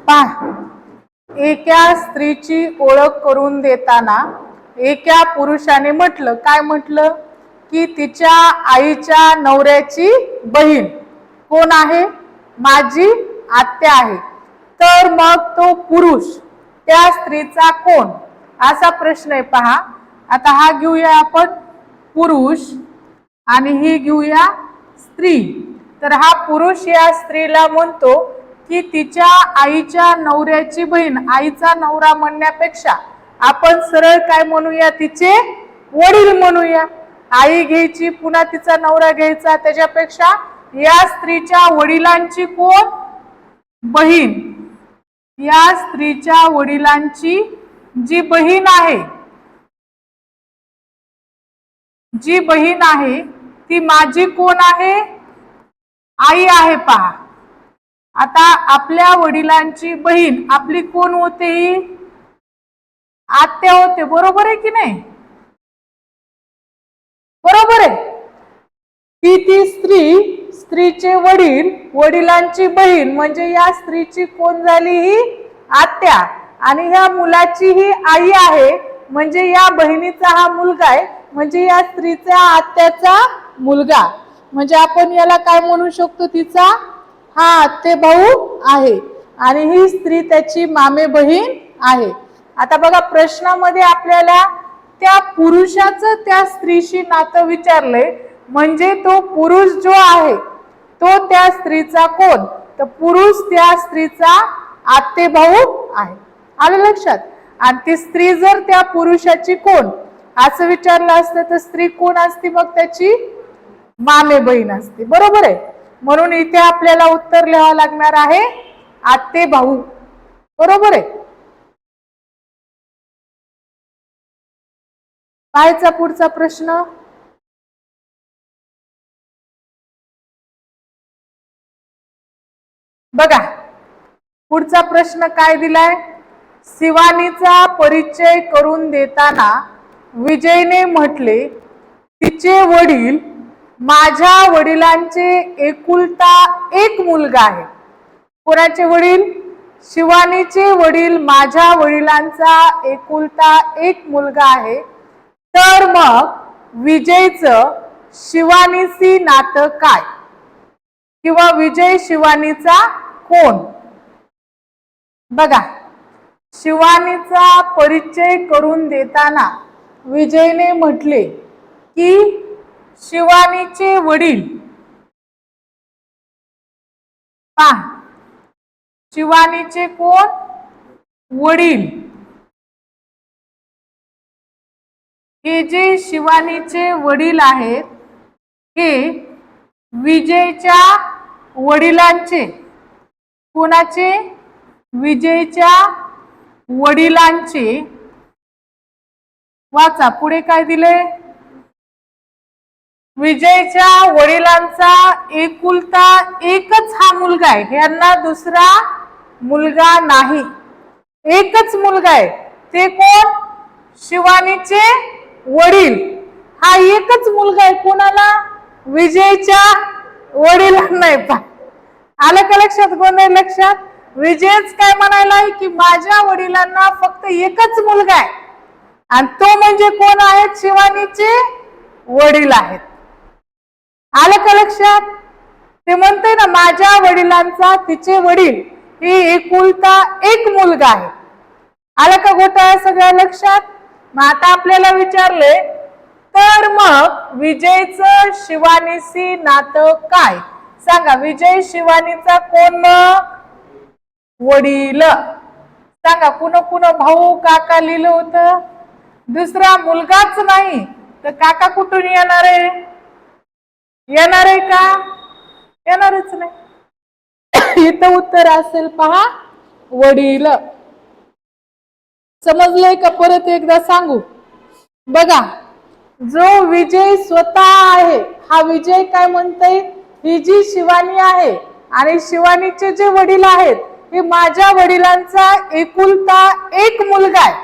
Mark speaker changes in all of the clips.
Speaker 1: पहा, एका स्त्रीची ओळख करून देताना एका पुरुषाने म्हटलं, काय म्हटलं, की तिच्या आईच्या नवऱ्याची बहीण कोण आहे? माझी आत्या आहे. तर मग तो पुरुष त्या स्त्रीचा कोण, असा प्रश्न आहे. पहा, आता हा घेऊया आपण पुरुष आणि ही घेऊया स्त्री. तर हा पुरुष या स्त्रीला म्हणतो की तिच्या आईच्या नवऱ्याची बहीण, आईचा नवरा म्हणण्यापेक्षा आपण सरळ काय म्हणूया, तिचे वडील म्हणूया. आई घ्यायची पुन्हा तिचा नवरा घ्यायचा, त्याच्यापेक्षा या स्त्रीच्या वडिलांची कोण? बहीण. या स्त्रीच्या वडिलांची जी बहीण आहे, जी बहीण आहे ती माझी कोण आहे? आई आहे. पहा, आता आपल्या वडिलांची बहीण आपली कोण होते? आत्या होते. बरोबर आहे की नाही? बरोबर आहे. ती स्त्री, स्त्रीचे वडील, वडिलांची बहीण म्हणजे या स्त्रीची कोण झाली? ही आत्या. आणि ह्या मुलाची ही आई आहे, म्हणजे या बहिणीचा हा मुलगा आहे, म्हणजे या स्त्रीचा आत्याचा मुलगा. म्हणजे आपण याला काय म्हणू शकतो? तिचा हा आत्ते भाऊ आहे आणि ही स्त्री त्याची मामे बहीण आहे. आता बघा, प्रश्नामध्ये आपल्याला त्या पुरुषाचं त्या स्त्रीशी नातं विचारलंय, म्हणजे तो पुरुष जो आहे तो त्या स्त्रीचा कोण? तर पुरुष त्या स्त्रीचा आत्ते भाऊ आहे. आलं लक्षात? आणि ती स्त्री जर त्या पुरुषाची कोण असं विचारलं असतं तर स्त्री कोण असती? मग त्याची मामे बहीण असते. बरोबर आहे. म्हणून इथे आपल्याला उत्तर लिहावं लागणार आहे आत्ते भाऊ. बरोबर आहे. पाहायचा पुढचा प्रश्न. बघा, पुढचा प्रश्न काय दिलाय? शिवानीचा परिचय करून देताना विजयने म्हटले, तिचे वडील माझ्या वडिलांचे एकुलता एक मुलगा आहे. कोणाचे वडील? शिवानीचे वडील माझ्या वडिलांचा एकुलता एक मुलगा आहे. तर मग विजयचं शिवानीशी नातं काय? किंवा विजय शिवानीचा कोण? बघा, शिवानीचा परिचय करून देताना विजयने म्हटले की शिवानीचे वडील, पहा, शिवानीचे कोण? वडील. हे जे शिवानीचे वडील आहेत हे विजयच्या वडिलांचे, कोणाचे? विजयच्या वडिलांचे. वाचा पुढे काय दिले? विजयच्या वडिलांचा एकुलता एकच हा मुलगा आहे, यांना दुसरा मुलगा नाही, एकच मुलगा आहे. ते कोण? शिवानीचे वडील. हा एकच मुलगा आहे. कोणाला? विजयच्या वडिलांना नाही. पा, आलं का लक्षात? कोण लक्षात? विजयच काय म्हणायला की माझ्या वडिलांना फक्त एकच मुलगा आहे आणि तो म्हणजे कोण आहेत? शिवानीचे वडील आहेत. आलं का लक्षात? ते म्हणते ना, माझ्या वडिलांचा तिचे वडील हे एकुलता एक मुलगा आहे. आलं का घोटाळा सगळ्या लक्षात? मग आता आपल्याला विचारले, तर मग विजयचं शिवानीशी नातं काय? सांगा, विजय शिवानीचा कोण? वडील. सांगा, कुण कुण भाऊ काका लिहिलं होतं? दुसरा मुलगाच नाही तर काका कुठून येणार आहे? येणार आहे का? येणारच नाही. इथं उत्तर असेल पहा, वडील. समजलंय का? परत एकदा सांगू. बघा, जो विजय स्वतः आहे, हा विजय काय म्हणतोय? ही जी शिवानी आहे आणि शिवानीचे जे वडील आहेत हे माझ्या वडिलांचा एकुलता एक मुलगा आहे.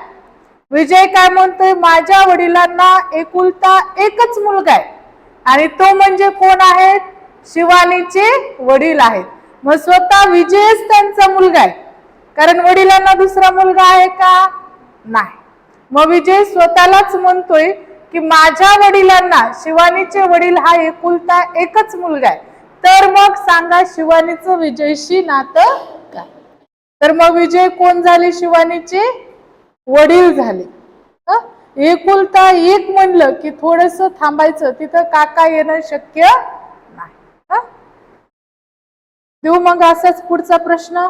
Speaker 1: विजय काय म्हणतोय? माझ्या वडिलांना एकुलता एकच मुलगा आहे आणि तो म्हणजे कोण आहेत? शिवानीचे वडील आहेत. मग स्वतः विजयच त्यांचा मुलगा आहे. कारण वडिलांना दुसरा मुलगा आहे का? नाही. मग विजय स्वतःलाच म्हणतोय की माझ्या वडिलांना, शिवानीचे वडील हा एकुलता एकच मुलगा आहे, तर मग सांगा शिवानीचं विजयशी नातं काय? तर मग विजय कोण झाले? शिवानीचे वडील झाले. एकुलता एक म्हणलं की थोडस थांबायचं, तिथं काका येणं शक्य नाही. देऊ मग असाच पुढचा प्रश्न.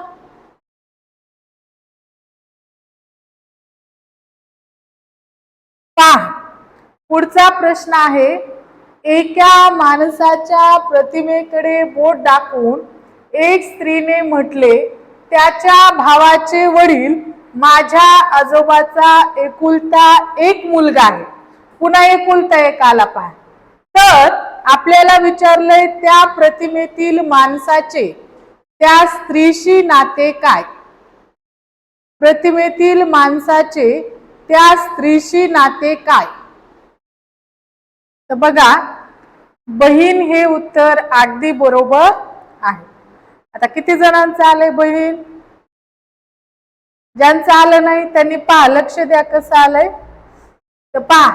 Speaker 1: पहा, पुढचा प्रश्न आहे, एका माणसाच्या प्रतिमेकडे बोट दाखवून एक स्त्रीने म्हटले, त्याच्या भावाचे वडील माझ्या आजोबाचा एकुलता एक मुलगा आहे. पुन्हा एकुलता एक आला पहा. तर आपल्याला विचारलंय त्या प्रतिमेतील माणसाचे त्या स्त्रीशी नाते काय? प्रतिमेतील माणसाचे त्या स्त्रीशी नाते काय? तर बघा, बहीण हे उत्तर अगदी बरोबर आहे. आता किती जणांचं आलंय बहीण? ज्यांचं आलं नाही त्यांनी पहा, लक्ष द्या कसं आलंय. तर पहा,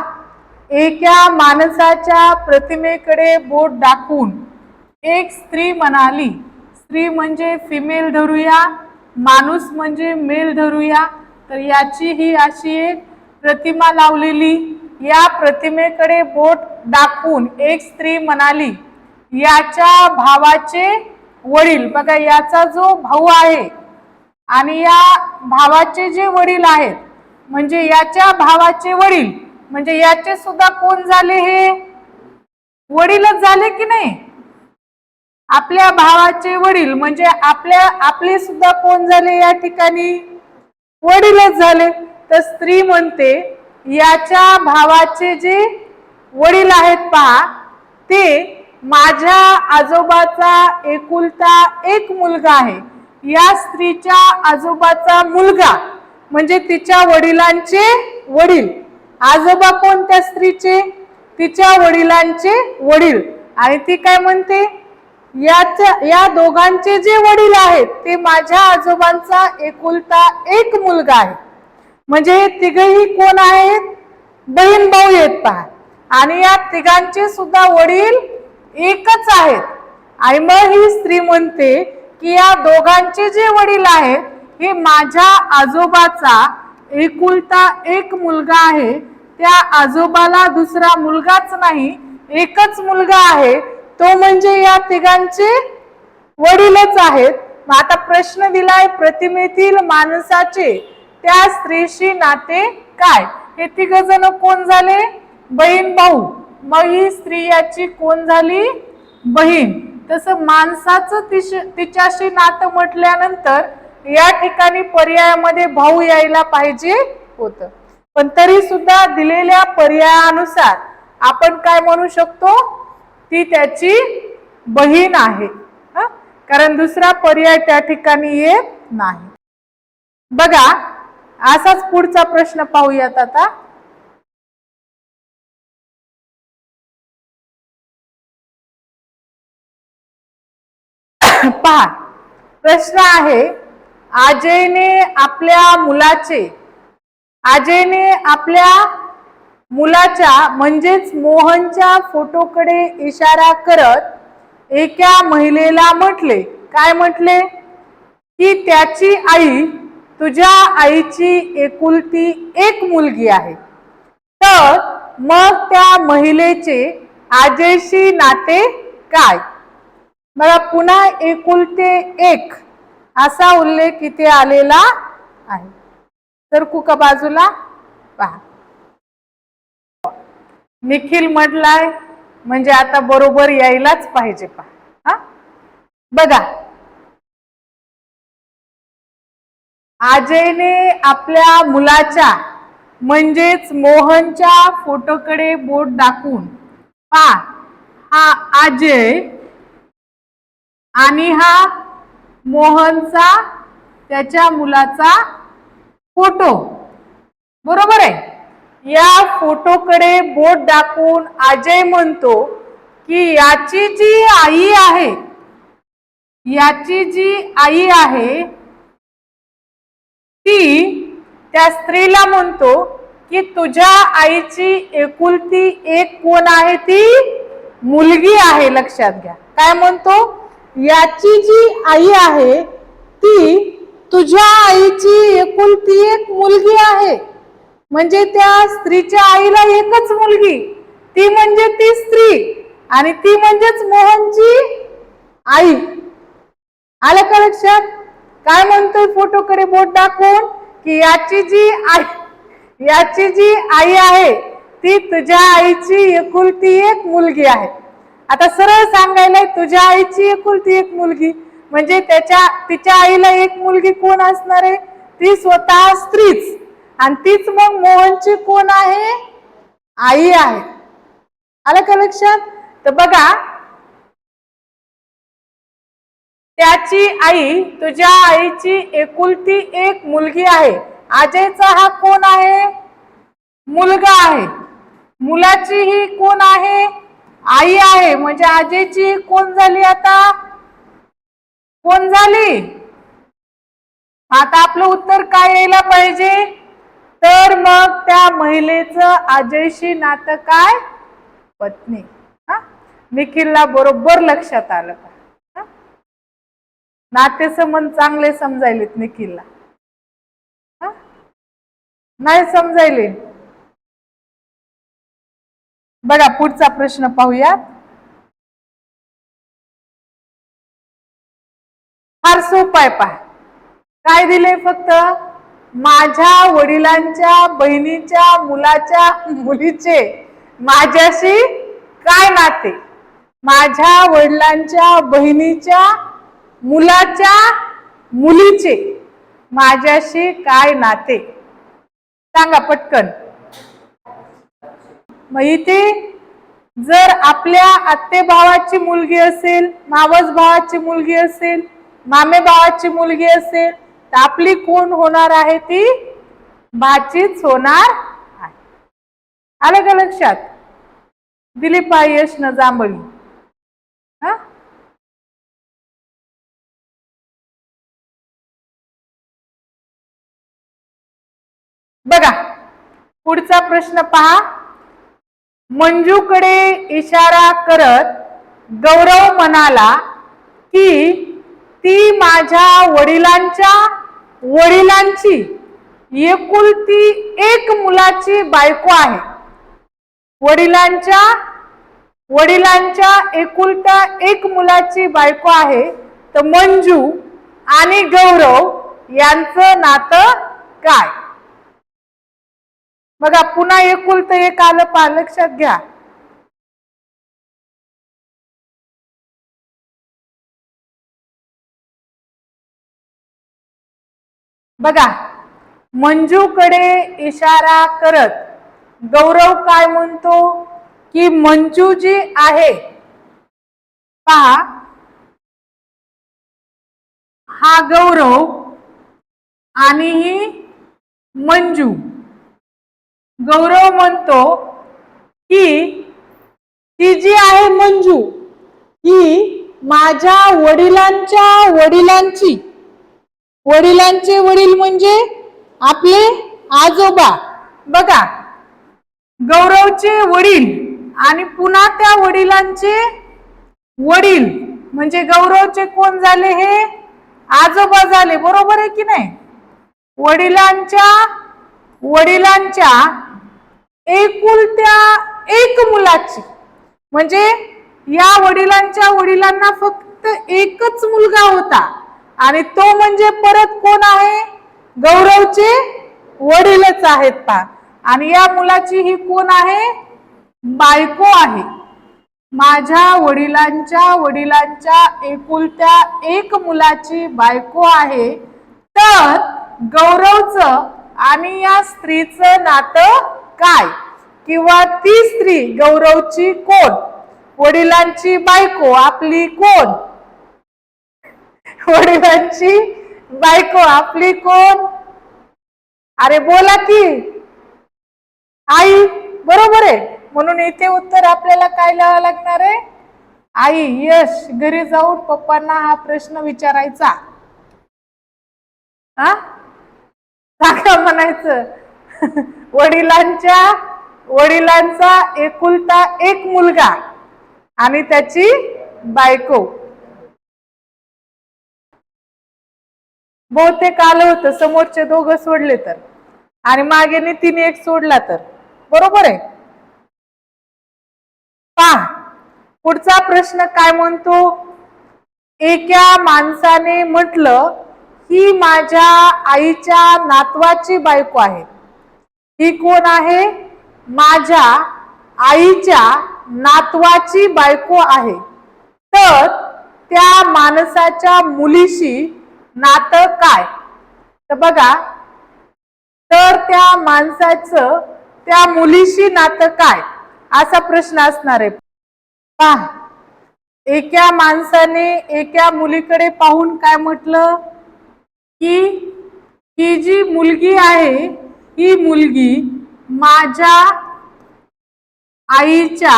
Speaker 1: एका माणसाच्या प्रतिमेकडे बोट दाखवून एक स्त्री म्हणाली, स्त्री म्हणजे फिमेल धरूया, माणूस म्हणजे मेल धरूया. तर याची ही अशी एक प्रतिमा लावलेली, या प्रतिमेकडे बोट दाखवून एक स्त्री म्हणाली, याच्या भावाचे वडील, बघा याचा जो भाऊ आहे आणि या भावाचे जे वडील आहेत, म्हणजे याच्या भावाचे वडील म्हणजे याचे सुद्धा कोण झाले? हे वडीलच झाले की नाही? आपल्या भावाचे वडील म्हणजे आपले सुद्धा कोण झाले? या ठिकाणी वडीलच झाले. तर स्त्री म्हणते, याच्या भावाचे जे वडील आहेत पहा, ते माझ्या आजोबाचा एकुलता एक मुलगा आहे. या स्त्रीच्या आजोबाचा मुलगा म्हणजे तिच्या वडिलांचे वडील. आजोबा कोण त्या स्त्रीचे? तिच्या वडिलांचे वडील. आणि ती काय म्हणते? या दोघांचे जे वडील आहेत ते माझ्या आजोबांचा एकुलता एक मुलगा आहे. म्हणजे हे तिघही कोण आहेत? बहीण भाऊ आहेत पहा. आणि या तिघांचे सुद्धा वडील एकच आहेत. आणि मग ही स्त्री म्हणते की या दोघांचे जे वडील आहेत हे माझ्या आजोबाचा एकुलता एक मुलगा आहे. त्या आजोबाला दुसरा मुलगाच नाही, एकच मुलगा आहे, तो म्हणजे या तिघांचे वडीलच आहेत. आता प्रश्न दिलाय, प्रतिमेतील माणसाचे त्या स्त्रीशी नाते काय? हे तिघ जण कोण झाले? बहीण भाऊ. मग ही स्त्री याची कोण झाली? बहीण. तसं माणसाचं तिच्याशी नातं म्हटल्यानंतर या ठिकाणी पर्यायामध्ये भाऊ यायला पाहिजे होतं, पण तरी सुद्धा दिलेल्या पर्यायानुसार आपण काय म्हणू शकतो? ती त्याची बहीण आहे. कारण दुसरा पर्याय त्या ठिकाणी येत नाही. बघा, असाच पुढचा प्रश्न पाहूयात आता. पहा, प्रश्न आहे, अजयने आपल्या मुलाच्या म्हणजेच मोहनच्या फोटोकडे इशारा करत एका महिलेला म्हटले, काय म्हटले? की त्याची आई तुझ्या आईची एकुलती एक मुलगी आहे. तर मग त्या महिलेचे अजयशी नाते काय? मला पुन्हा एकुलते एक असा उल्लेख इथे आलेला आहे. तर कुका बाजूला पहा, निखिल म्हटलाय म्हणजे आता बरोबर यायलाच पाहिजे. पहा, बघा, अजयने आपल्या मुलाच्या म्हणजेच मोहनच्या फोटोकडे बोट दाखवून, पहा, हा अजय आणि हा मोहनचा त्याच्या मुलाचा फोटो, बरोबर आहे. या फोटोकडे बोट दाखवून अजय म्हणतो की याची जी आई आहे ती त्या स्त्रीला म्हणतो की तुझ्या आईची एकुलती एक कोण आहे? ती मुलगी आहे. लक्षात घ्या, काय म्हणतो? याची जी आई आहे ती तुझ्या आईची एकुलती एक मुलगी आहे. म्हणजे त्या स्त्रीच्या आईला एकच मुलगी, ती म्हणजे ती स्त्री, आणि ती म्हणजेच मोहनची आई. आलं का लक्षात? काय म्हणतोय फोटोकडे बोट दाखवून की याची जी आई आहे ती तुझ्या आईची एकुलती एक मुलगी आहे. आता सरळ सांगायला तुझ्या आईची एकुलती एक मुलगी म्हणजे तिच्या आईला एक मुलगी कोण असणार आहे? ती स्वतः स्त्रीच, आणि तीच मग मोहनची कोण आहे? आई आहे. आलं का लक्षात? तर बघा, त्याची आई तुझ्या आईची एकुलती एक मुलगी आहे. अजयचा हा कोण आहे? मुलगा आहे. मुलाची ही कोण आहे? आई आहे. म्हणजे अजयची कोण झाली? आता कोण झाली? आता आपलं उत्तर काय यायला पाहिजे? तर मग त्या महिलेचं अजयशी नातं काय? पत्नी. निखिलला बरोबर लक्षात आलं का? नातेसंबंध चांगले समजायलेत निखिलला? नाही समजायले? बघा पुढचा प्रश्न पाहूयात. फार सोपा आहे, पहा काय दिले? फक्त माझ्या वडिलांच्या बहिणीच्या मुलाच्या मुलीचे माझ्याशी काय नाते? माझ्या वडिलांच्या बहिणीच्या मुलाच्या मुलीचे माझ्याशी काय नाते? सांगा पटकन. मग इथे जर आपल्या आत्ते भावाची मुलगी असेल, मावस भावाची मुलगी असेल, मामे भावाची मुलगी असेल, तर आपली कोण होणार आहे? ती भाचीच होणार आहे. आलं का लक्षात? दिलीप यश न जांभळी. बघा पुढचा प्रश्न पहा. मंजूकडे इशारा करत गौरव म्हणाला की ती माझ्या वडिलांची एकुलती एक मुलाची बायको आहे. वडिलांच्या एकुलत्या एक मुलाची बायको आहे. तर मंजू आणि गौरव यांचं नातं काय? बघा पुन्हा एकुलतं एक आलं, पहा लक्षात घ्या. बघा मंजूकडे इशारा करत गौरव काय म्हणतो की मंजू जी आहे, पहा हा गौरव आणि ही मंजू. गौरव म्हणतो की ती जी आहे मंजू ही माझ्या वडिलांचे वडील म्हणजे आपले आजोबा. बघा गौरवचे वडील आणि पुन्हा त्या वडिलांचे वडील म्हणजे गौरवचे कोण झाले? हे आजोबा झाले. बरोबर आहे की नाही? वडिलांच्या एकुलत्या एक मुलाची, म्हणजे या वडिलांच्या वडिलांना फक्त एकच मुलगा होता, आणि तो म्हणजे परत कोण आहे? गौरवचे वडीलच आहेत. पहा, आणि या मुलाची ही कोण आहे? बायको आहे. माझ्या वडिलांच्या एकुलत्या एक मुलाची बायको आहे. तर गौरवचं आणि या स्त्रीचं नातं काय? किंवा ती स्त्री गौरवची कोण? वडिलांची बायको आपली कोण? वडिलांची बायको आपली कोण? अरे बोला की. आई. बरोबर आहे. म्हणून इथे उत्तर आपल्याला काय लिहावं लागणार आहे? आई. यश घरी जाऊन पप्पांना हा प्रश्न विचारायचा. सांगा म्हणायचं. वडिलांचा एकुलता एक मुलगा आणि त्याची बायको. बहुतेक आलं होतं समोरचे दोघं सोडले तर, आणि मागे तिने एक सोडला तर. बरोबर आहे. पहा पुढचा प्रश्न काय म्हणतो. एका माणसाने म्हटलं ही माझ्या आईच्या नातवाची बायको आहे. ही कोण आहे? माझ्या आईच्या नातवाची बायको आहे. तर त्या माणसाच्या मुलीशी नातं काय? तर बघा, तर त्या माणसाचं त्या मुलीशी नातं काय असा प्रश्न असणार आहे. पहा, एका माणसाने एका मुलीकडे पाहून काय म्हटलं की ही जी मुलगी आहे ही मुलगी माझ्या आईच्या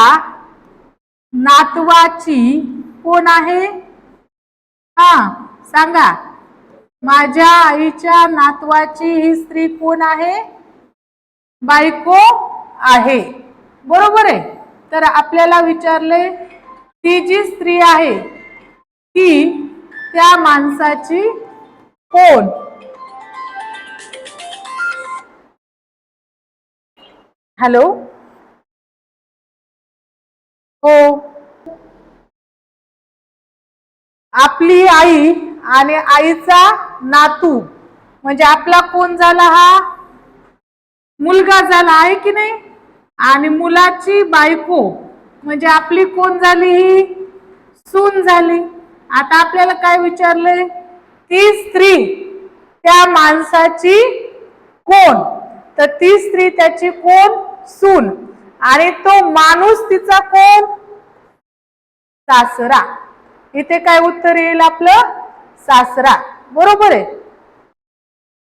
Speaker 1: नातवाची कोण आहे? हा सांगा, माझ्या आईच्या नातवाची ही स्त्री कोण आहे? बायको आहे. बरोबर आहे. तर आपल्याला विचारले ती जी स्त्री आहे ती त्या माणसाची कोण? हॅलो, हो, आपली आई आणि आईचा नातू म्हणजे आपला कोण झाला? हा मुलगा झाला आहे की नाही. आणि मुलाची बायको म्हणजे आपली कोण झाली? ही सून झाली. आता आपल्याला काय विचारलंय? ती स्त्री त्या माणसाची कोण? तर ती स्त्री त्याची कोण? सून. आणि तो माणूस तिचा कोण? सासरा. इथे काय उत्तर येईल आपलं? सासरा. बरोबर आहे.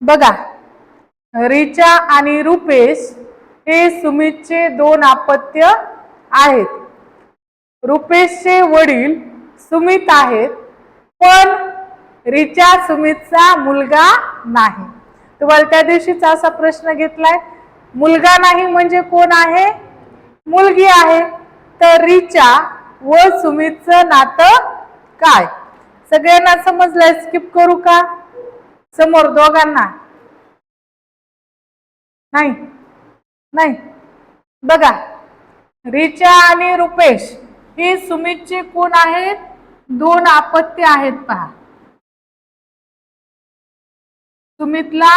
Speaker 1: बघा, रिचा आणि रुपेश हे सुमितचे दोन अपत्य आहेत. रुपेशचे वडील सुमित आहेत, पण रिचा सुमितचा मुलगा नाही. तुम्हाला त्या दिवशीचा असा प्रश्न घेतलाय, मुलगा नाही म्हणजे कोण आहे? मुलगी आहे. तर रिचा व सुमितचं नातं काय? सगळ्यांना समजलंय? स्किप करू का? समोर दोघांना नाही नाही. बघा, रिचा आणि रुपेश हे सुमितचे कोण आहेत? दोन अपत्य आहेत. पहा, सुमितला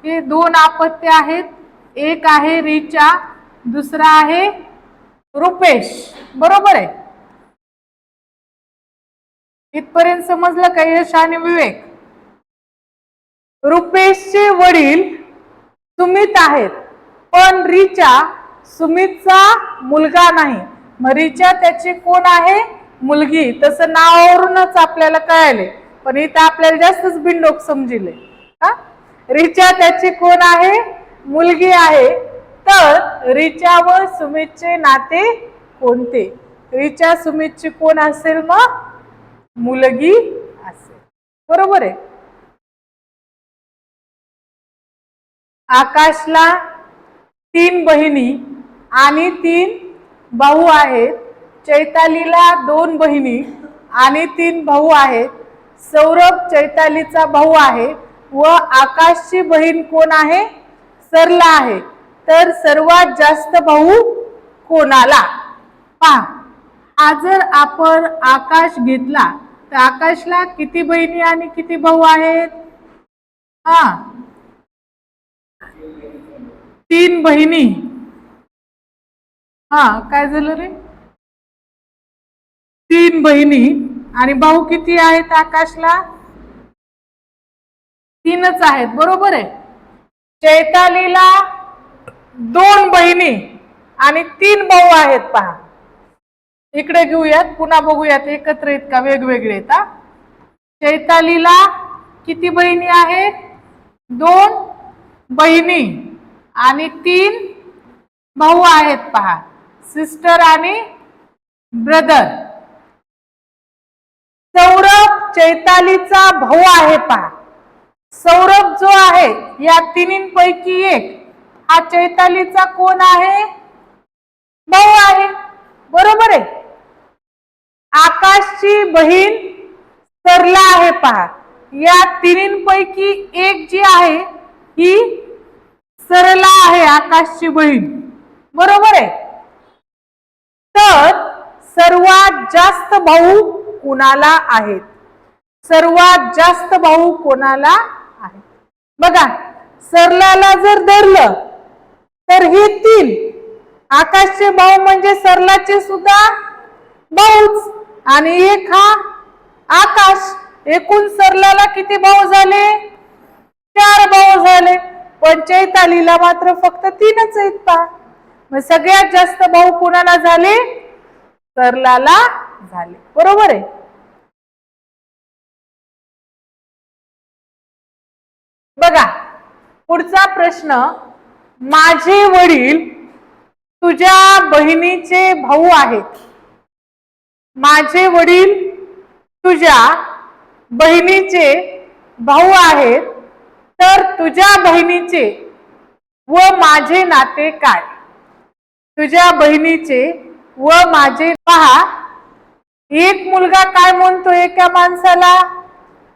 Speaker 1: हे दोन अपत्य आहेत. एक आहे रिचा, दुसरा आहे रुपेश. बरोबर आहे. इथपर्यंत समजलं का यश आणि विवेक? रुपेशचे वडील सुमित आहेत, पण रिचा सुमितचा मुलगा नाही. मग रिचा त्याची कोण आहे? मुलगी. तसं नावावरूनच आपल्याला कळाले, पण इथं आपल्याला जास्तच बिनडोक समजिले. रिचा त्याची कोण आहे? मुलगी आहे. तर रिचा व सुमितचे नाते कोणते? रिचा सुमितची कोण असेल? मग मुलगी असेल. बरोबर आहे. आकाशला 3 बहिणी आणि 3 भाऊ आहेत. चैतालीला 2 बहिणी आणि 3 भाऊ आहेत. सौरभ चैतालीचा भाऊ आहे व आकाशची बहीण कोण आहे? सरला आहे. तर सर्वात जास्त भाऊ कोणाला? पहा, हा जर आपण आकाश घेतला तर आकाशला किती बहिणी आणि किती भाऊ आहेत? 3 बहिणी. काय झालं रे? 3 बहिणी आणि भाऊ किती आहेत आकाशला? 3च आहेत. बरोबर आहे. चैतालीला 2 बहिणी आणि 3 भाऊ आहेत. पहा, इकडे घेऊयात, पुन्हा बघूयात एकत्र आहेत का वेगवेगळे आहेत. चैतालीला किती बहिणी आहेत? 2 बहिणी आणि 3 भाऊ आहेत. पहा, सिस्टर आणि ब्रदर. सौरभ चैतालीचा भाऊ आहे. पहा, सौरभ जो आहे या तिन्हींपैकी एक हा चैतालीचा कोण आहे? भाऊ आहे. बरोबर आहे. आकाशची बहीण सरला आहे पहा. या तिन्हींपैकी एक जी आहे ही सरला आहे, आकाशची बहीण. बरोबर आहे. तर सर्वात जास्त भाऊ कुणाला आहेत? सर्वात जास्त भाऊ कोणाला आहेत? बघा, सरलाला जर धरलं तर हे 3 आकाशचे भाऊ म्हणजे सरलाचे सुद्धा भाऊच, आणि एक हा आकाश. एकूण सरलाला किती भाऊ झाले? 4 भाऊ झाले. पण चैतालीला मात्र फक्त 3च आहेत पहा. मग सगळ्यात जास्त भाऊ कुणाला झाले? सरलाला झाले. बरोबर आहे. बघा, पुढचा प्रश्न. माझे वडील तुझ्या बहिणीचे भाऊ आहेत. माझे वडील तुझ्या बहिणीचे भाऊ आहेत, तर तुझ्या बहिणीचे व माझे नाते काय? तुझ्या बहिणीचे व माझे. पहा, एक मुलगा काय म्हणतो एका माणसाला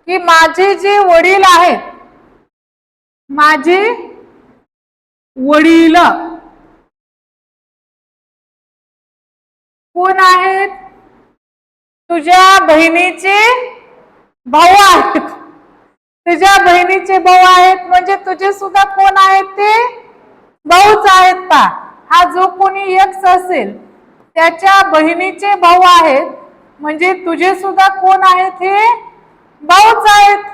Speaker 1: की माझे जे वडील आहेत, माझे वडील कोण आहेत? तुझ्या बहिणीचे भाऊ आहेत. तुझ्या बहिणीचे भाऊ आहेत म्हणजे तुझे सुद्धा कोण आहेत? ते भाऊच आहेत पहा. हा जो कोणी एक्स असेल त्याच्या बहिणीचे भाऊ आहेत म्हणजे तुझे सुद्धा कोण आहेत? हे भाऊच आहेत.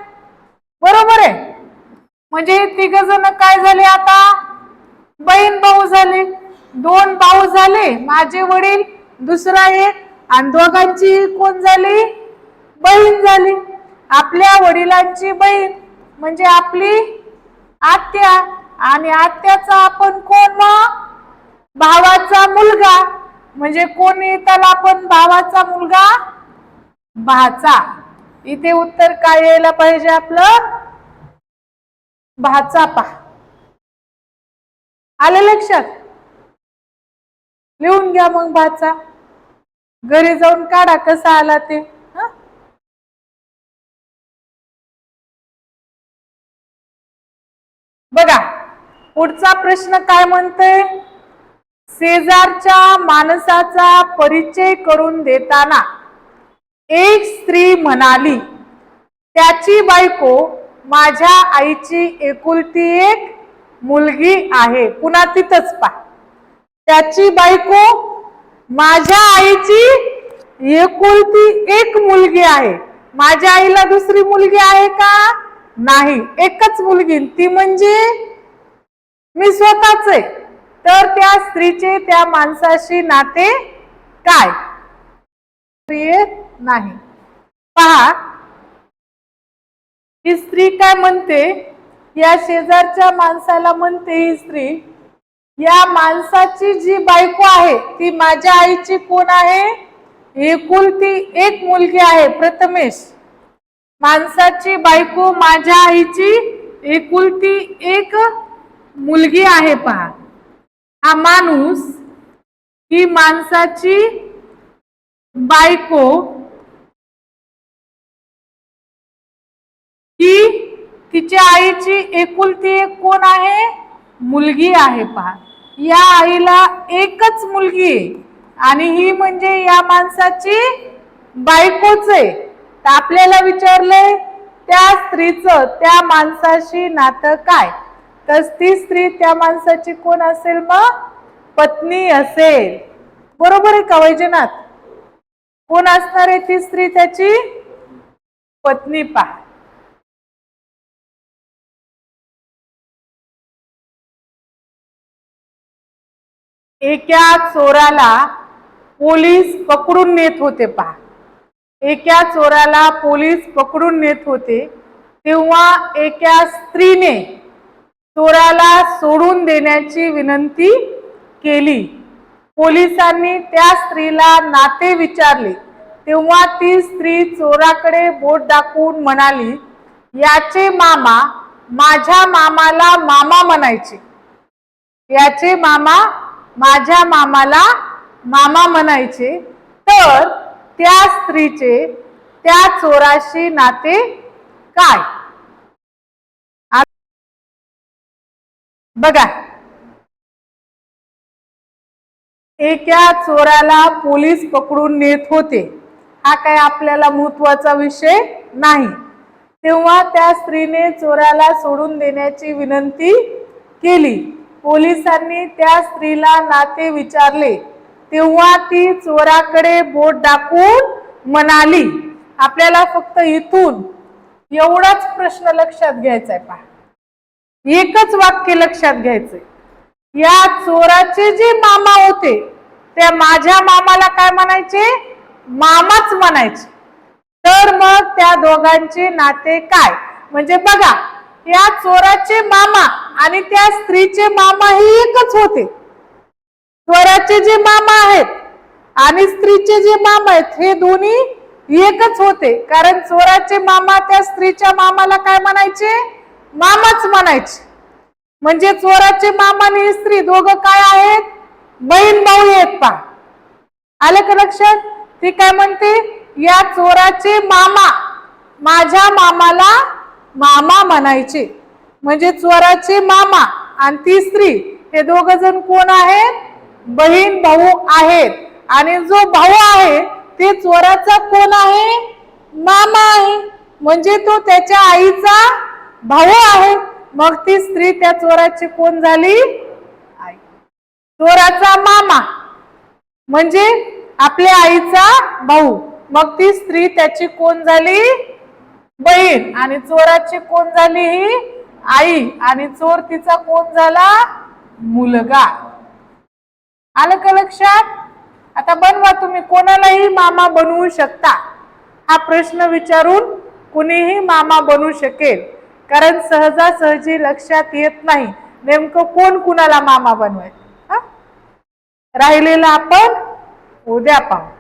Speaker 1: बरोबर आहे. म्हणजे हे 3 जण काय झाले? आता बहीण भाऊ झाले. 2 भाऊ झाले, माझे वडील, दुसरा एक, आणि दोघांची कोण झाली? बहीण झाली. आपल्या वडिलांची बहीण म्हणजे आपली आत्या, आणि आत्याचा आपण कोण? मग भावाचा मुलगा. म्हणजे कोणी त्याला आपण भावाचा मुलगा? भाचा. इथे उत्तर काय यायला पाहिजे आपलं? भाचा. पहा, आलं लक्षात? लिहून घ्या मग भाचा. घरी जाऊन काढा कसा आला ते. बघा, पुढचा प्रश्न काय म्हणतोय? शेजारच्या माणसाचा परिचय करून देताना एक स्त्री म्हणाली, त्याची बायको माझ्या आईची एकुलती एक मुलगी आहे. पुन्हा तिथंच पहा, त्याची बायको माझ्या आईची एकुलती एक मुलगी आहे. माझ्या आईला दुसरी मुलगी आहे का? नाही, एकच मुलगी, ती म्हणजे मी स्वतःच आहे. तर त्या स्त्रीचे त्या माणसाशी नाते काय? नाही. पहा, ही स्त्री काय म्हणते? या शेजारच्या माणसाला म्हणते ही स्त्री, या माणसाची जी बायको आहे ती माझ्या आईची कोण आहे? एकुलती एक मुलगी आहे. प्रथमेश, माणसाची बायको माझ्या आईची एकुलती एक मुलगी आहे. पहा, हा माणूस, ही माणसाची बायको ही तिच्या आईची एकुलती एक कोण आहे? मुलगी आहे. पहा, या आईला एकच मुलगी आहे आणि ही म्हणजे या माणसाची बायकोच आहे. तर आपल्याला विचारलंय त्या स्त्रीचं त्या माणसाशी नातं काय? तर ती स्त्री त्या माणसाची कोण असेल? मग पत्नी असेल. बरोबर आहे का वैजनाथ? कोण असणार आहे ती स्त्री? त्याची पत्नी. पहा, एका चोराला पोलीस पकडून नेत होते. पहा, एका चोराला पोलीस पकडून नेत होते तेव्हा एका स्त्रीने चोराला सोडून देण्याची विनंती केली. पोलिसांनी त्या स्त्रीला नाते विचारले तेव्हा ती स्त्री चोराकडे बोट दाखवून म्हणाली, याचे मामा माझ्या मामाला मामा म्हणायचे. याचे मामा माझ्या मामाला मामा म्हणायचे. तर त्या स्त्रीचे त्या चोराशी नाते काय? बघा, एका चोराला पोलीस पकडून नेत होते. हा काय आपल्याला महत्त्वाचा विषय नाही. तेव्हा त्या स्त्रीने चोराला सोडून देण्याची विनंती केली. पोलिसांनी त्या स्त्रीला नाते विचारले. तेव्हा ती चोराकडे बोट दाखवून म्हणाली. आपल्याला फक्त इथून एवढाच प्रश्न लक्षात घ्यायचा आहे. पहा, एकच वाक्य लक्षात घ्यायचंय. या चोराचे जे मामा होते त्या माझ्या मामाला काय म्हणायचे? मामाच म्हणायचे. तर मग त्या दोघांचे नाते काय? म्हणजे बघा, या चोराचे मामा आणि त्या स्त्रीचे मामा हे एकच होते. चोराचे जे मामा आहेत आणि स्त्रीचे जे मामा आहेत हे दोन्ही एकच होते. कारण चोराचे मामा त्या स्त्रीच्या मामाला काय म्हणायचे? मामाच म्हणायचे. म्हणजे चोराचे मामा आणि स्त्री दोघं काय आहेत? बहीण भाऊ आहेत. पा आलं का लक्षात? ती काय म्हणते? या चोराचे मामा माझ्या मामाला मामा म्हणायचे. म्हणजे चोराचे मामा आणि ती स्त्री हे दोघ जण कोण आहेत? बहीण भाऊ आहेत. आणि जो भाऊ आहे ते चोराचा कोण आहे? मामा आहे. म्हणजे तो त्याच्या आईचा भाऊ आहे. मग ती स्त्री त्या चोराची कोण झाली? आई. चोराचा मामा म्हणजे आपल्या आईचा भाऊ. मग ती स्त्री त्याची कोण झाली? बहीण. आणि चोराची कोण झाली? ही आई. आणि चोर तिचा कोण झाला? मुलगा. आलं का लक्षात? आता बनवा, तुम्ही कोणालाही मामा बनवू शकता. हा प्रश्न विचारून कुणीही मामा बनवू शकेल. कारण सहजासहजी लक्षात येत नाही नेमकं कोण कुणाला मामा बनवायचं. राहिलेला आपण उद्या पाहू.